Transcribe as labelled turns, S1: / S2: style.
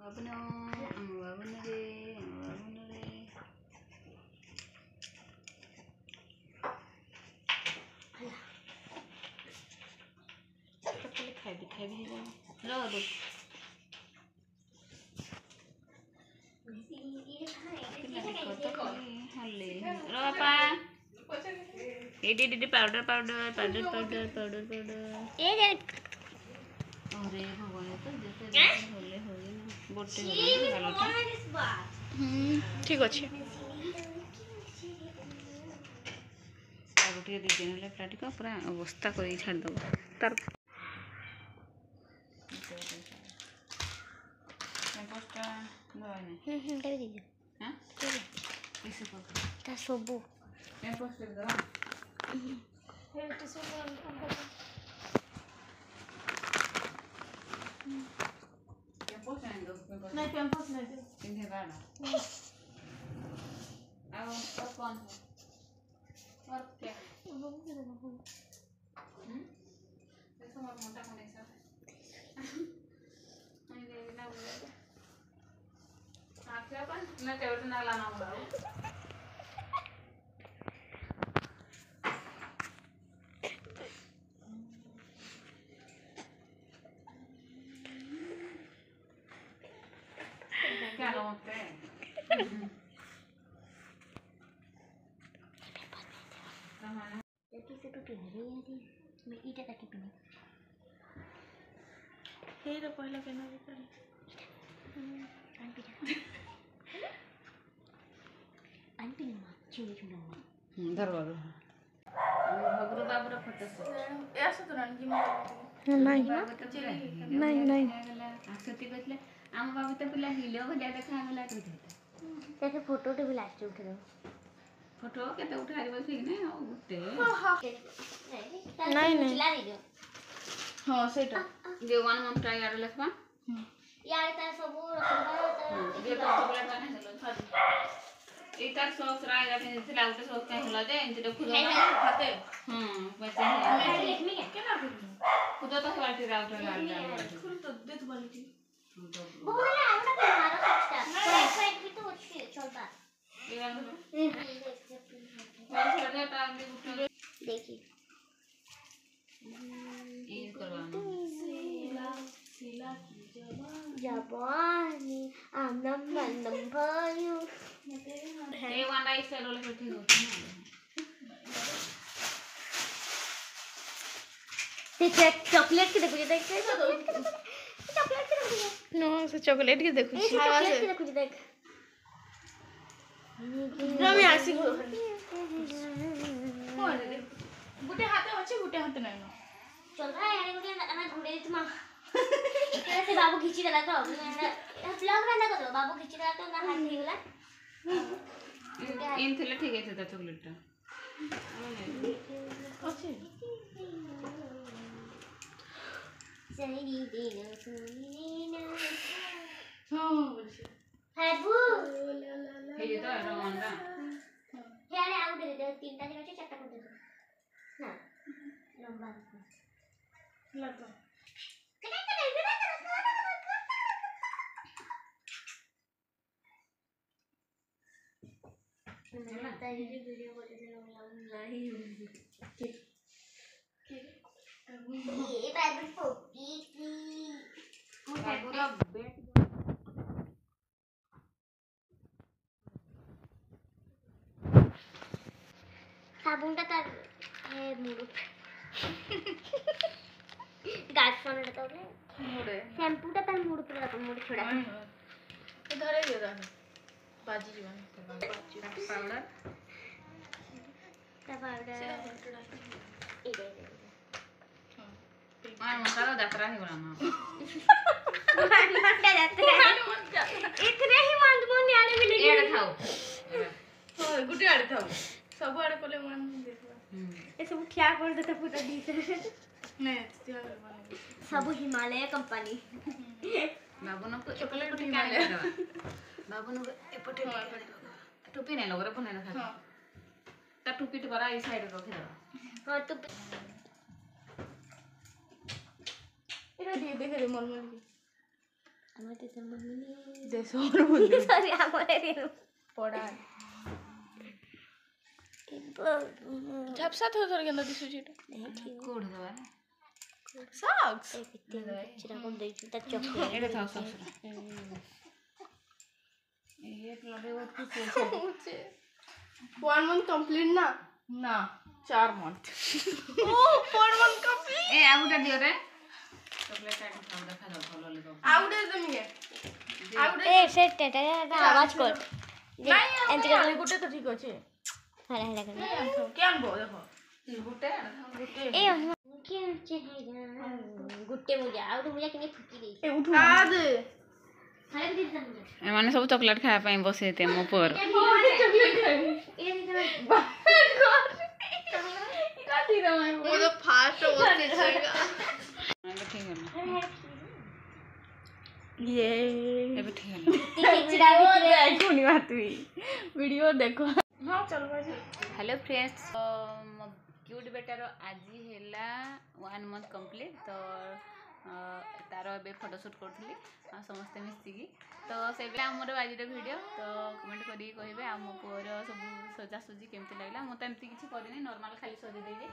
S1: ବାବୁନ ଆମ ବାବୁନରେ ଖାଇବି ରହ बापा ये powder powder powder powder powder powder अरे भगवान तो जैसे होले होई ना गोटे ठीक अच्छे और गोटे दी दिन ले प्लाटिक पूरा अवस्था कर छाड़ दब तार सबू क्या होते हैं से तो पहन रही है मैं ईटा तक पहने हे तो पहला पहना भी कर आंटी ने मां चुनी चुना धरवारो भगरो बाबूर फोटो से ऐसा तो रणजी नहीं नहीं आसती कहले आम बाबू तो पिला हिलो भलिया देखा गला तो फोटो टे भी लास्ट उठे दो फोटो केते उठाई बस ठीक नै उठे नहीं नहीं चिल्ला दे हां सेटा जे वन मंथ ट्राई यार लखबा यार ता सब रखबा जे तो चॉकलेट बने हेलो ए तार सॉस राय जाते थिला उठे सॉस का होला जे इंते खुद खाते वैसे है लिखमी के ना खुद तो बाल्टी राउटर लाल खुद तो देत बाल्टी बोले आउना पे मारो सच्चा साइड भी तो अच्छी चलता देखिए ये करवाना जवानी आनम मनम भयो ये वाला इस साइड वाले बैठे हो देख चॉकलेट के देखो देख चॉकलेट के देखो नो से चॉकलेट के देखो चॉकलेट के देखो देख আমি আসি গো গুটে হাতে আছে গুটে হাতে নাই না চল ভাই আরে গুটে আমরা ঘুরে দিত মা এসে বাবু খিচি দেলা তো ব্লগ রান্না করো বাবু খিচি দেলা তো না হাত দিয়ে গলা ইন থলে ঠিক আছে তা চকলেটটা আছে সহি দিন সুনিনা হ্যাঁ বলছি हैबू हे ये तो रवांडा हे आले आउट दे तीनटा दिन আছে চারটা করে দে না লম্বা লাগো ना ताई जी वीडियो बोले थे नहीं ये बाबू पोपी की पूरा बेट साबुनটা তার মুড় গাছ ফোনটা তো মুড়ে শ্যাম্পুটা তার মুড় পুরো রকম মুড় ছড়া এ ধরে দিও দাও বাজি জীবন পাউডার তা পাউডার এই দে আর মশলা যাত্রা হি বলানা মশলা যাত্রা इतने ही मंद मोनी आले मिले एड़ खाओ हो गुटे आड़ खाओ सब आड़ कोले मन देखला ए सब क्या कर देता पूरा दी नहीं सब हिमालय कंपनी बाबूनो को चॉकलेट हिमालय बाबूनो एपटे टोपी नहीं लगरे बने रखा हां ता टोपी तो बड़ा ई साइड रखे दो हां टोपी एरा दे दे रे मरमर ଆମେ ଦେଶ ମାନେ
S2: ଦେଶ ମାନେ
S1: ସରି ଆମର
S2: ପଡା ଝାପସା ଥର କେନ୍ତା ଦିଶୁଛି ଏଟା କୋଡ ଦବା ସକ୍ସ
S1: ଏ କେତେ ଚିରା କୋड ଦେଇଛୁ ତା ଚକଲେଟ
S2: ଏଟା ଥାଉ ସକ୍ସ ये लगे बहुत खुश है 1 month complete ना 4 month ओ 4 month complete ए आउटा दियो रे चॉकलेट आइटम खाऊ देखा जाओ भलो ले आउटा दे मिगे आउटा
S1: ए सेट टा आवाज कर
S2: नहीं एंती कर गुटे तो ठीक अछि
S1: हां हां कर
S2: क्या अनबो देखो गुटे
S1: ए के चे है गुटे मुजा आउ तो मुजा किने फुकी दे
S2: ए उठू आ दे एमाने सब चॉकलेट खाया ପାଇଁ बसेते मो पर चॉकलेट खाई ए काटी रे मैं तो फास्ट बसे छेगा ठीक है ये ଏବେ ठीक है
S1: चिड़ा भितरे
S2: कोनी बात हुई वीडियो देखो हां चल बाजी हेलो फ्रेंड्स क्यूट बेटार आज हैला 1 मंथ कंप्लीट तो तार ए फोटोशूट करी समस्ते मिसिकी तो से आमर आज वीडियो तो कमेंट करी कहे आम पुअर सब सजासजी केमती लगला मुझे एमती किसी करनी नॉर्मल खाली सजे देजे